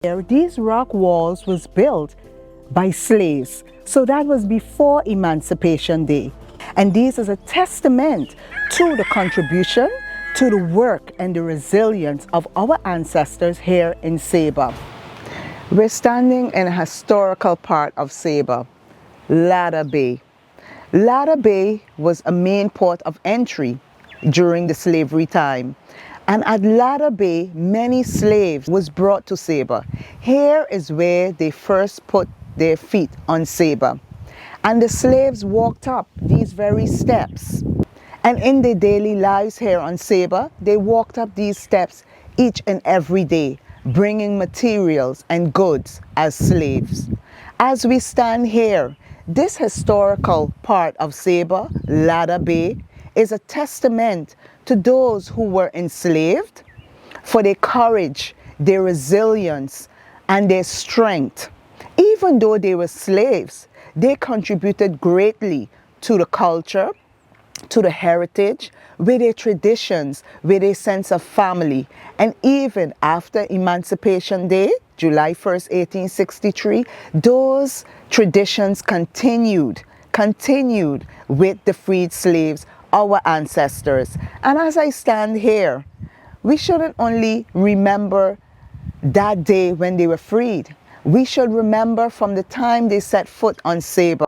These rock walls was built by slaves. So that was before Emancipation Day. And this is a testament to the contribution, to the work and the resilience of our ancestors here in Saba. We're standing in a historical part of Saba, Ladder Bay. Ladder Bay was a main port of entry during the slavery time. And at Ladder Bay, many slaves was brought to Saba. Here is where they first put their feet on Saba. And the slaves walked up these very steps. And in their daily lives here on Saba, they walked up these steps each and every day, bringing materials and goods as slaves. As we stand here, this historical part of Saba, Ladder Bay, is a testament to those who were enslaved for their courage, their resilience, and their strength. Even though they were slaves, they contributed greatly to the culture, to the heritage, with their traditions, with a sense of family. And even after Emancipation Day, July 1st, 1863, those traditions continued with the freed slaves, our ancestors. And as I stand here, we shouldn't only remember that day when they were freed. We should remember from the time they set foot on Saba.